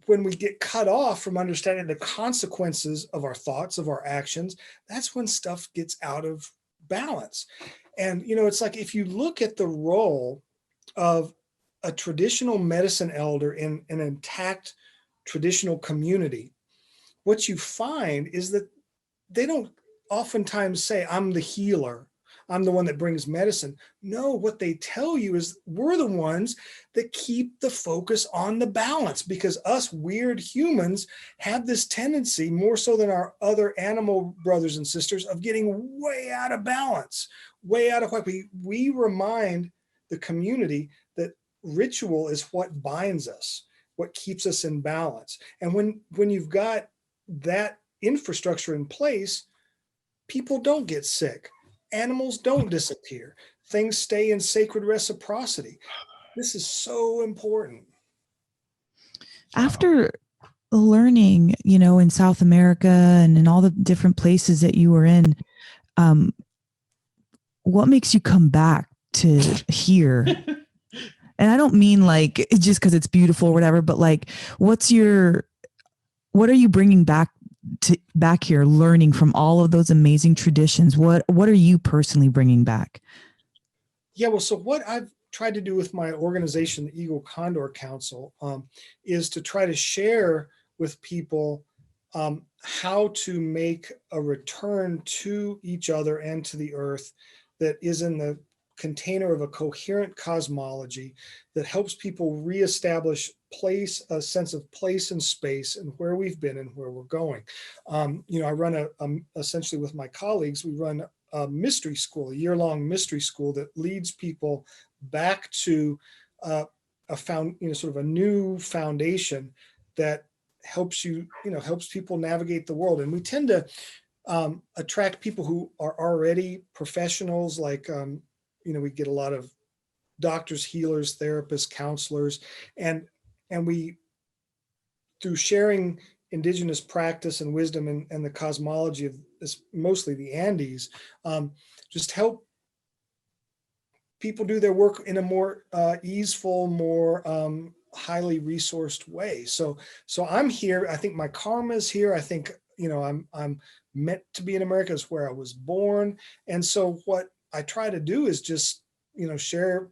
when we get cut off from understanding the consequences of our thoughts, of our actions, that's when stuff gets out of balance. And, you know, it's like if you look at the role of a traditional medicine elder in an intact traditional community, what you find is that they don't oftentimes say, I'm the healer, I'm the one that brings medicine. No, what they tell you is we're the ones that keep the focus on the balance, because us weird humans have this tendency, more so than our other animal brothers and sisters, of getting way out of balance, way out of whack. We remind the community that ritual is what binds us, what keeps us in balance. And when you've got that infrastructure in place, people don't get sick. Animals don't disappear. Things stay in sacred reciprocity. This is so important. After learning, you know, in South America and in all the different places that you were in, what makes you come back to here? And I don't mean like just because it's beautiful or whatever, but like, what are you bringing back here, learning from all of those amazing traditions? What are you personally bringing back? Yeah, well, so what I've tried to do with my organization, the Eagle Condor Council, is to try to share with people how to make a return to each other and to the earth that is in the container of a coherent cosmology that helps people reestablish a sense of place and space and where we've been and where we're going. I run essentially with my colleagues, we run a mystery school, a year-long mystery school that leads people back to sort of a new foundation that helps people navigate the world. And we tend to attract people who are already professionals, like we get a lot of doctors, healers, therapists, counselors, and we, through sharing indigenous practice and wisdom and the cosmology of this, mostly the Andes, just help people do their work in a more easeful, more highly resourced way. So I'm here. I think my karma is here. I think, I'm meant to be in America. It's where I was born. And so what I try to do is just, share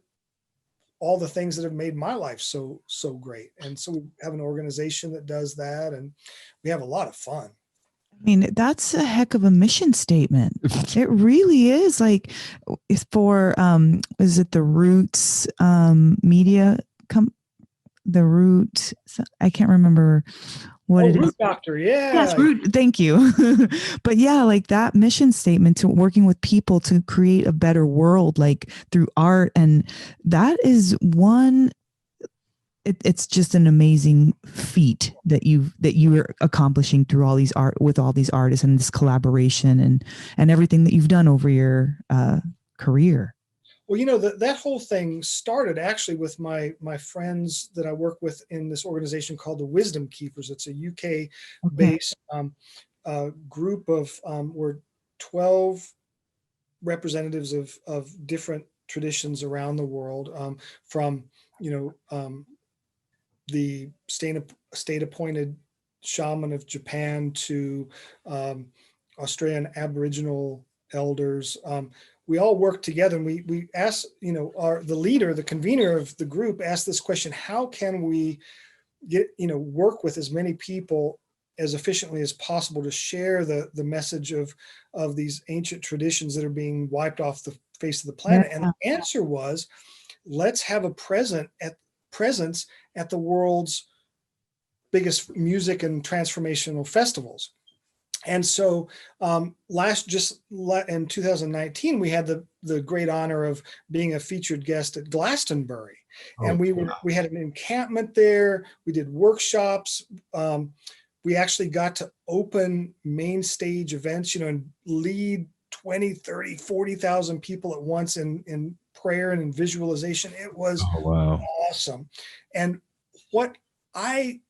all the things that have made my life so great. And so we have an organization that does that, and we have a lot of fun. I mean, that's a heck of a mission statement. It really is. Like, for is it the Roots Media the Root? I can't remember what it is. Root Doctor, yeah. Yes, Root. Thank you. But yeah, like that mission statement to working with people to create a better world, like through art, and that is one. It's just an amazing feat that you are accomplishing through all these with all these artists and this collaboration and everything that you've done over your career. Well, that whole thing started actually with my friends that I work with in this organization called the Wisdom Keepers. It's a UK-based group of we're 12 representatives of different traditions around the world, from the state-appointed shaman of Japan to Australian Aboriginal elders. We all work together, and we asked, the convener of the group asked this question: how can we work with as many people as efficiently as possible to share the message of these ancient traditions that are being wiped off the face of the planet? And the answer was, let's have a presence at the world's biggest music and transformational festivals. And so in 2019, we had the great honor of being a featured guest at Glastonbury. And we had an encampment there. We did workshops. We actually got to open main stage events, and lead 20, 30, 40,000 people at once in prayer and in visualization. It was awesome. And what I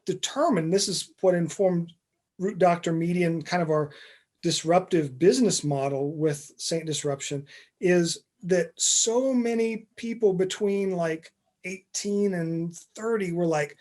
determined, this is what informed Root Doctor Media and kind of our disruptive business model with Saint Disruption, is that so many people between like 18 and 30 were like,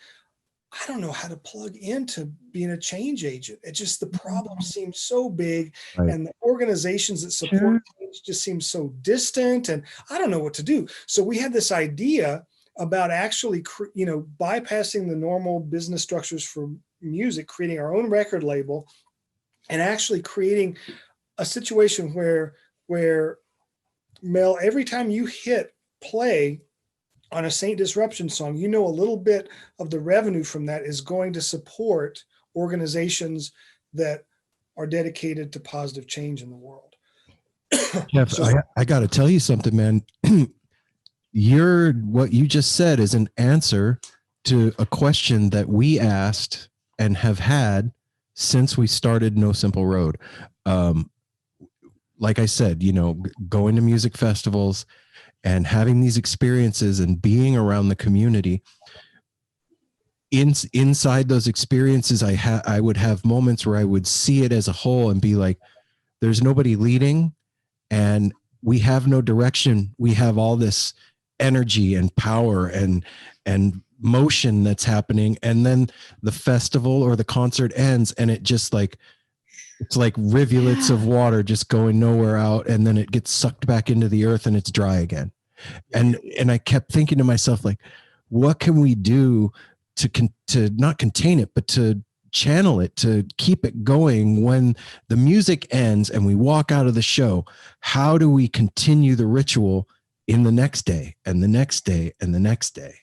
I don't know how to plug into being a change agent. It just, the problem seems so big, and the organizations that support change just seem so distant, and I don't know what to do. So we had this idea about actually, bypassing the normal business structures for music, creating our own record label, and actually creating a situation where Mel, every time you hit play on a Saint Disruption song, a little bit of the revenue from that is going to support organizations that are dedicated to positive change in the world. Jeff, I got to tell you something, man. What you just said is an answer to a question that we asked and have had since we started No Simple Road. Like I said, going to music festivals and having these experiences and being around the community. Inside those experiences, I would have moments where I would see it as a whole and be like, there's nobody leading and we have no direction. We have all this energy and power and motion that's happening, and then the festival or the concert ends and it just it's like rivulets of water just going nowhere out, and then it gets sucked back into the earth and it's dry again. And I kept thinking to myself, like, what can we do to not contain it, but to channel it to keep it going when the music ends and we walk out of the show? How do we continue the ritual in the next day and the next day and the next day?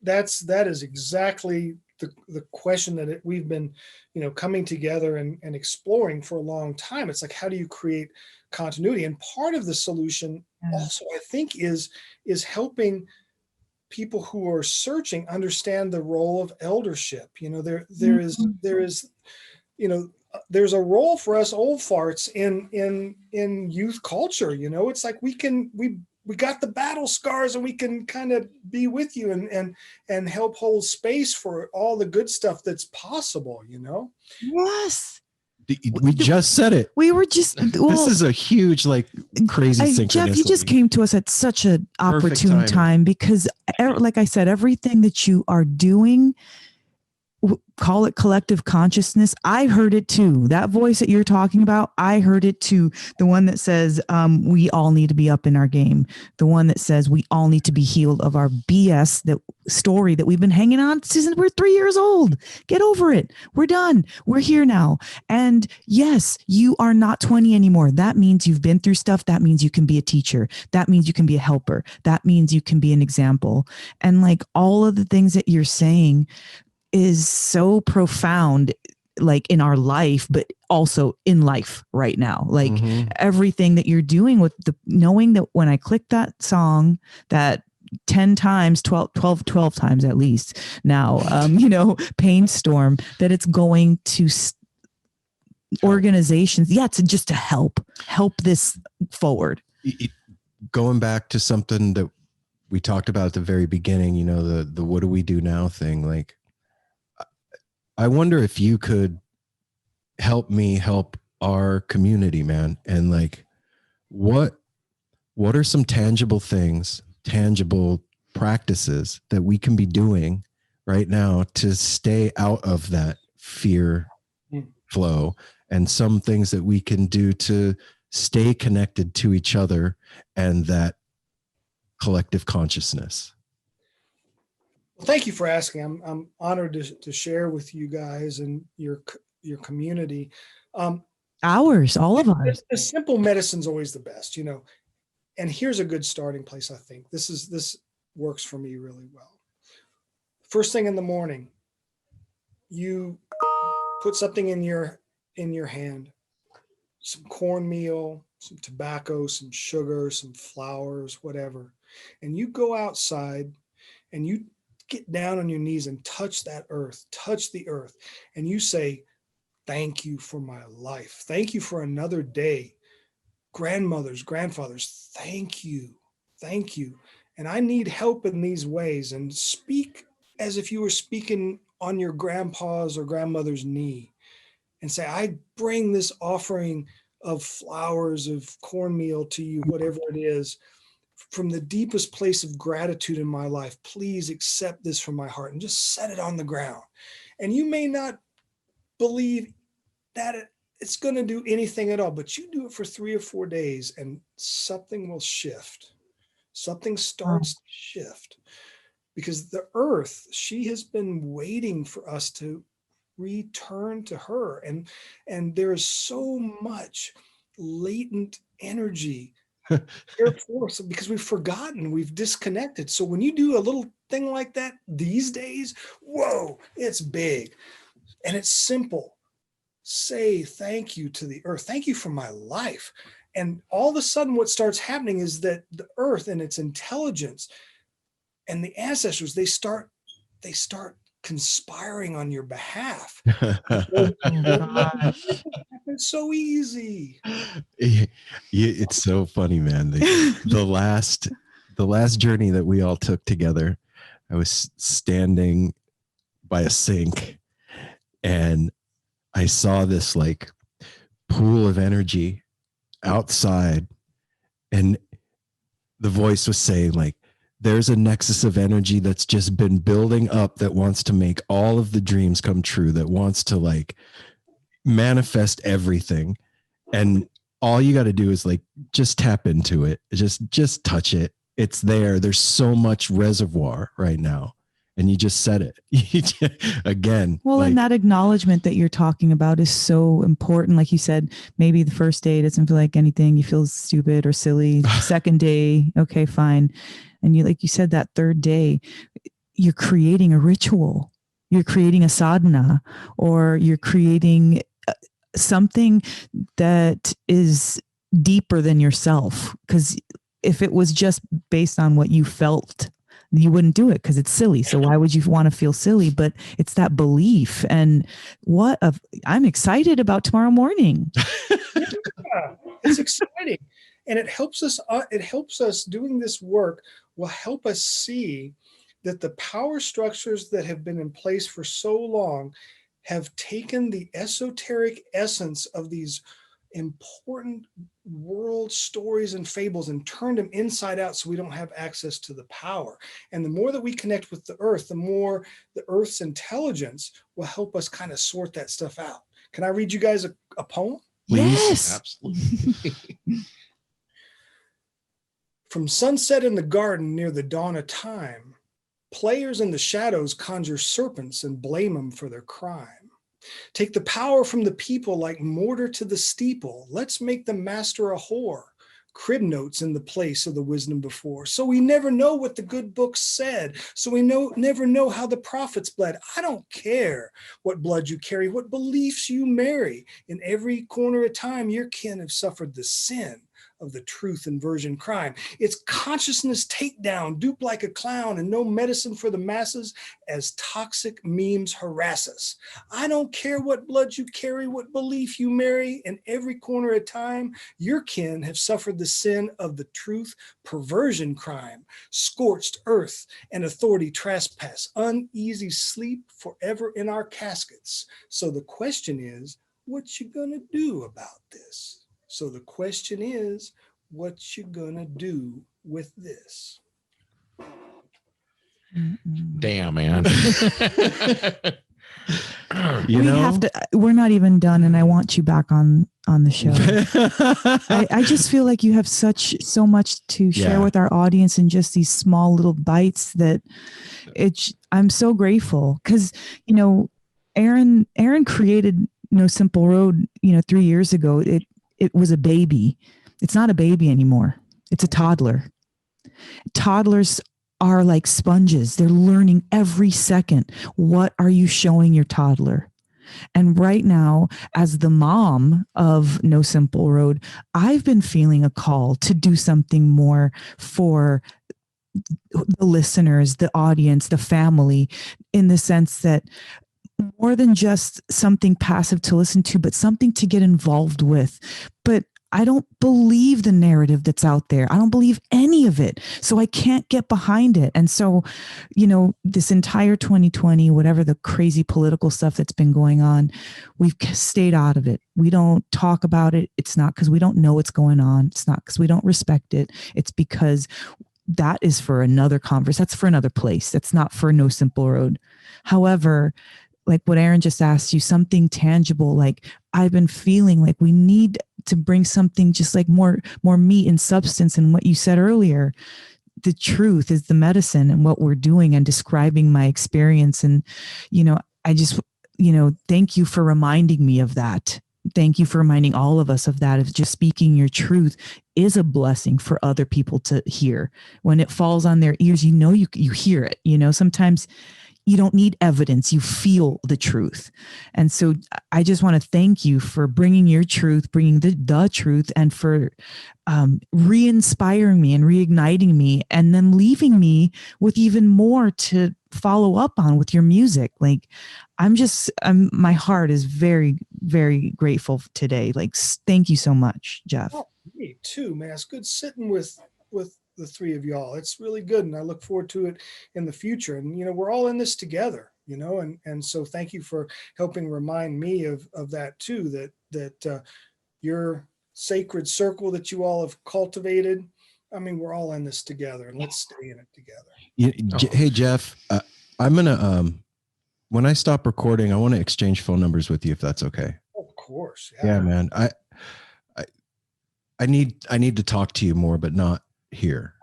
That is exactly the question that we've been, coming together and exploring for a long time. It's like, how do you create continuity? And part of the solution also, I think, is helping people who are searching understand the role of eldership. There's a role for us old farts in youth culture. It's like we got the battle scars, and we can kind of be with you and help hold space for all the good stuff that's possible. Yes. We just said it. We were just, this is a huge, crazy synchronicity. Jeff, you just came to us at such an opportune time, because like I said, everything that you are doing, call it collective consciousness. I heard it too. That voice that you're talking about, I heard it too. The one that says, we all need to be up in our game. The one that says we all need to be healed of our BS, that story that we've been hanging on since we're 3 years old. Get over it. We're done. We're here now. And yes, you are not 20 anymore. That means you've been through stuff. That means you can be a teacher. That means you can be a helper. That means you can be an example. And all of the things that you're saying is so profound, in our life, but also in life right now. Everything that you're doing with knowing that when I click that song, that 10 times, 12 times at least now, Painstorm, that it's going to organizations. Yeah. To help this forward. Going back to something that we talked about at the very beginning, the what do we do now thing, I wonder if you could help me help our community, man. And what are some tangible things, tangible practices that we can be doing right now to stay out of that fear flow, and some things that we can do to stay connected to each other and that collective consciousness? Well, thank you for asking. I'm honored to share with you guys and your community. All of ours. The simple medicine's always the best, And here's a good starting place. I think this works for me really well. First thing in the morning, you put something in your hand, some cornmeal, some tobacco, some sugar, some flowers, whatever, and you go outside and you get down on your knees and touch that earth, touch the earth. And you say, thank you for my life. Thank you for another day. Grandmothers, grandfathers, thank you. Thank you. And I need help in these ways. And speak as if you were speaking on your grandpa's or grandmother's knee, and say, I bring this offering of flowers, of cornmeal to you, whatever it is, from the deepest place of gratitude in my life. Please accept this from my heart, and just set it on the ground. And you may not believe that it's going to do anything at all, but you do it for 3 or 4 days and something will shift. Something starts to shift, because the earth, she has been waiting for us to return to her. And there is so much latent energy because we've forgotten, we've disconnected. So when you do a little thing like that these days, whoa, it's big and it's simple. Say thank you to the earth. Thank you for my life. And all of a sudden what starts happening is that the earth and its intelligence and the ancestors, they start conspiring on your behalf. It's so easy. It's so funny, man. The last journey that we all took together, I was standing by a sink and I saw this pool of energy outside, and the voice was saying there's a nexus of energy that's just been building up, that wants to make all of the dreams come true, that wants to manifest everything. And all you got to do is just tap into it. Just touch it. It's there. There's so much reservoir right now. and you just said it again. Well, and that acknowledgement that you're talking about is so important. Like you said, maybe the first day doesn't feel like anything. You feel stupid or silly. Second day, okay, fine. And like you said, that third day, you're creating a ritual. You're creating a sadhana, or you're creating something that is deeper than yourself. Because if it was just based on what you felt, you wouldn't do it because it's silly. So why would you want to feel silly? But it's that belief. And I'm excited about tomorrow morning. Yeah, it's exciting. And it helps us doing this work will help us see that the power structures that have been in place for so long have taken the esoteric essence of these important world stories and fables and turned them inside out, so we don't have access to the power. And the more that we connect with the earth, the more the earth's intelligence will help us kind of sort that stuff out. Can I read you guys a poem? Yes, Absolutely. From sunset in the garden near the dawn of time, players in the shadows conjure serpents and blame them for their crime. Take the power from the people like mortar to the steeple. Let's make the master a whore. Crib notes in the place of the wisdom before. So we never know what the good book said. So we never know how the prophets bled. I don't care what blood you carry, what beliefs you marry. In every corner of time, your kin have suffered the sin of the truth inversion crime. It's consciousness takedown, dupe like a clown, and no medicine for the masses as toxic memes harass us. I don't care what blood you carry, what belief you marry. In every corner of time, your kin have suffered the sin of the truth perversion crime. Scorched earth and authority trespass, uneasy sleep forever in our caskets. So the question is, what you gonna do about this? So the question is, what you gonna do with this? Damn, man. We're not even done, and I want you back on the show. I just feel like you have so much to share with our audience in just these small little bites that I'm so grateful, because, Aaron created No Simple Road, 3 years ago. It was a baby. It's not a baby anymore. It's a toddler. Toddlers are like sponges. They're learning every second. What are you showing your toddler? And right now, as the mom of No Simple Road, I've been feeling a call to do something more for the listeners, the audience, the family, in the sense that more than just something passive to listen to, but something to get involved with. But I don't believe the narrative that's out there. I don't believe any of it. So I can't get behind it. And so, this entire 2020, whatever the crazy political stuff that's been going on, we've stayed out of it. We don't talk about it. It's not because we don't know what's going on. It's not because we don't respect it. It's because that is for another converse. That's for another place. That's not for No Simple Road. However, like what Aaron just asked you, something tangible, like I've been feeling like we need to bring something just like more meat and substance. And what you said earlier, the truth is the medicine, and what we're doing and describing my experience. And, I just, thank you for reminding me of that. Thank you for reminding all of us of that. Of just speaking your truth is a blessing for other people to hear. When it falls on their ears, you hear it. Sometimes you don't need evidence. You feel the truth. And so I just want to thank you for bringing your truth, bringing the truth, and for re-inspiring me and reigniting me, and then leaving me with even more to follow up on with your music. Like, my heart is very, very grateful today. Like, thank you so much, Jeff. Oh, me too, man. It's good sitting with the three of y'all. It's really good, and I look forward to it in the future. And we're all in this together, and so thank you for helping remind me of that too, that your sacred circle that you all have cultivated. I mean, we're all in this together, and let's stay in it together. Hey, Jeff, I'm gonna when I stop recording, I want to exchange phone numbers with you, if that's okay. Of course. Yeah, man. I need to talk to you more, but not here.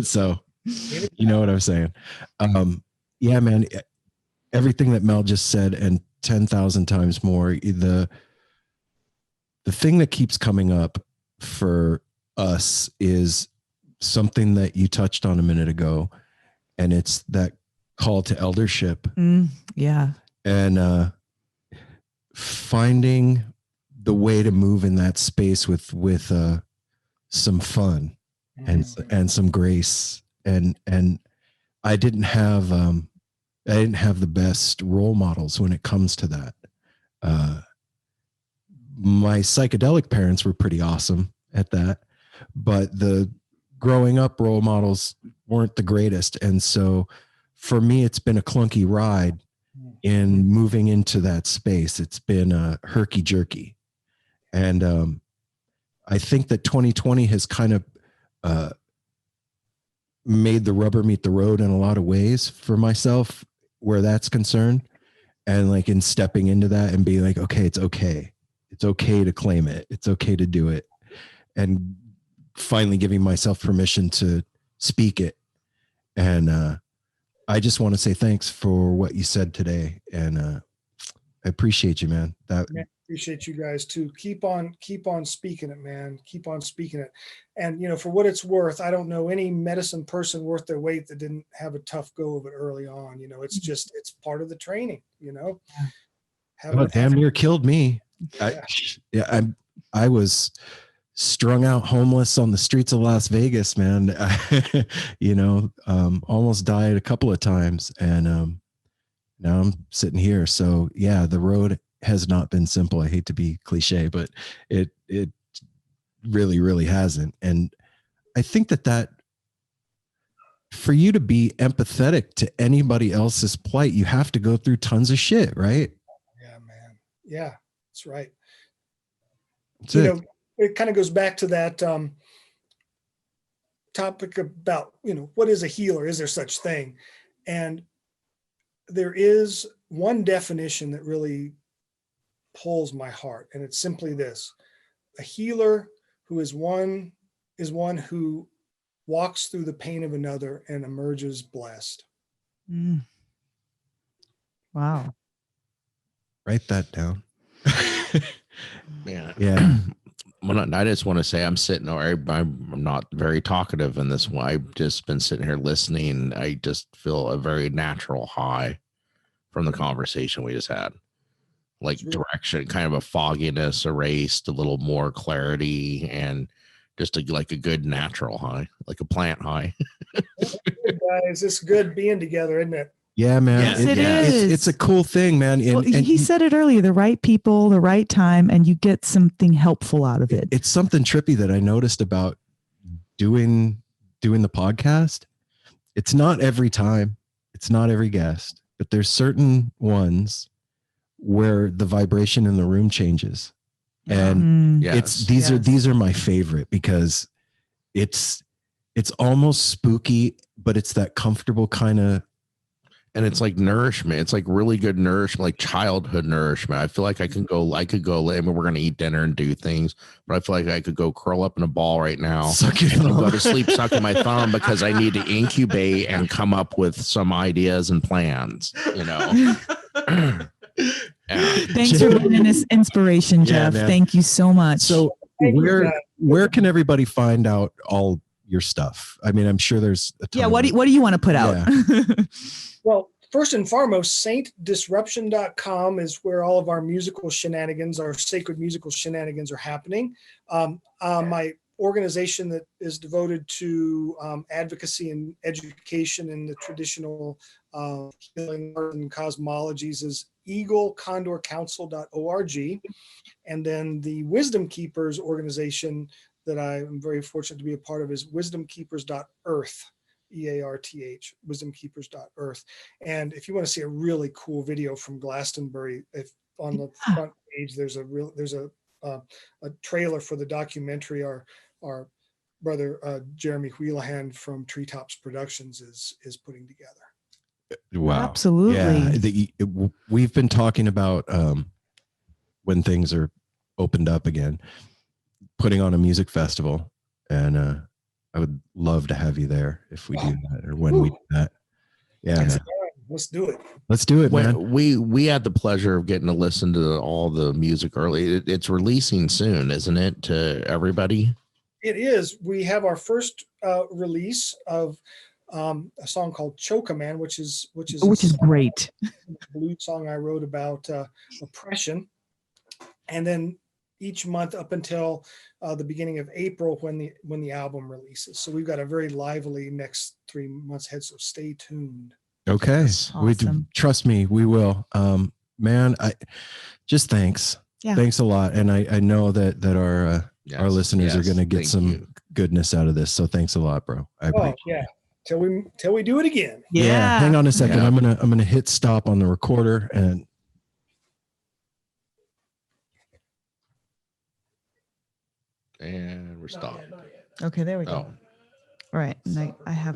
So You know what I'm saying? Yeah, man, everything that Mel just said and 10,000 times more, the thing that keeps coming up for us is something that you touched on a minute ago, and it's that call to eldership. Yeah. And finding the way to move in that space with some fun and some grace. And I didn't have the best role models when it comes to that. My psychedelic parents were pretty awesome at that, but the growing up role models weren't the greatest. And so for me, it's been a clunky ride in moving into that space. It's been herky jerky. And I think that 2020 has kind of made the rubber meet the road in a lot of ways for myself where that's concerned. And like in stepping into that and being like, okay, it's okay. It's okay to claim it. It's okay to do it. And finally giving myself permission to speak it. And I just want to say thanks for what you said today. And I appreciate you, man. Appreciate you guys too. Keep on speaking it, man. Keep on speaking it. And you know, for what it's worth, I don't know any medicine person worth their weight that didn't have a tough go of it early on. You know, it's just, it's part of the training, you know. Damn near killed me. I was strung out homeless on the streets of Las Vegas, man. You know, almost died a couple of times, and now I'm sitting here. So yeah, the road has not been simple. I hate to be cliche, but it really, really hasn't. And I think that for you to be empathetic to anybody else's plight, you have to go through tons of shit, right? Yeah, man. Yeah, that's right. That's it. Know, it kind of goes back to that topic about, you know, what is a healer? Is there such thing? And there is one definition that really pulls my heart, and it's simply this: a healer who is one who walks through the pain of another and emerges blessed. Wow. Write that down. Yeah. Well, I just want to say I'm sitting, or I'm not very talkative in this one. I've just been sitting here listening. I just feel a very natural high from the conversation we just had. Like direction, kind of a fogginess erased, a little more clarity, and just like a good natural high, like a plant high. Good, guys, it's good being together, isn't it? Yeah, man. Yes, it is. It's a cool thing, man. And he said it earlier, the right people, the right time, and you get something helpful out of it. It's something trippy that I noticed about doing the podcast. It's not every time, it's not every guest, but there's certain ones where the vibration in the room changes. And these are my favorite, because it's almost spooky, but it's that comfortable kind of, and it's like nourishment. It's like really good nourishment, like childhood nourishment. I feel like I could go, I mean, we're going to eat dinner and do things, but I feel like I could go curl up in a ball right now and go to sleep sucking my thumb, because I need to incubate and come up with some ideas and plans, you know. Thanks for being an inspiration, Jeff. Thank you so much. So where can everybody find out all your stuff? I mean, I'm sure there's a ton. What do you want to put out? Well, first and foremost, saintdisruption.com is where all of our musical shenanigans, our sacred musical shenanigans, are happening. My organization that is devoted to advocacy and education in the traditional healing art and cosmologies is eaglecondorcouncil.org. And then the Wisdom Keepers organization that I am very fortunate to be a part of is wisdomkeepers.earth. EARTH, wisdomkeepers.earth. And if you want to see a really cool video from Glastonbury, if on the front page there's a trailer for the documentary our brother Jeremy Wheelahan from Treetops Productions is putting together. Wow, absolutely. Yeah, we've been talking about when things are opened up again, putting on a music festival, and I would love to have you there if we do that, or when we do that. Yeah, man. Let's do it. Let's do it, man. When we had the pleasure of getting to listen to all the music early. It's releasing soon, isn't it, to everybody? It is. We have our first release of a song called Chokaman, which is great. A blues song I wrote about oppression. And then each month up until the beginning of April when the album releases. So we've got a very lively next 3 months ahead. So stay tuned. Okay. Awesome. Trust me, we will. Man, I just thanks. Yeah. Thanks a lot. And I know that our listeners are going to get some goodness out of this. So thanks a lot, bro. I appreciate it. Till we do it again. Yeah. Hang on a second. Yeah. I'm going to hit stop on the recorder and we're stopped. Okay, there we go. Oh. All right. And I have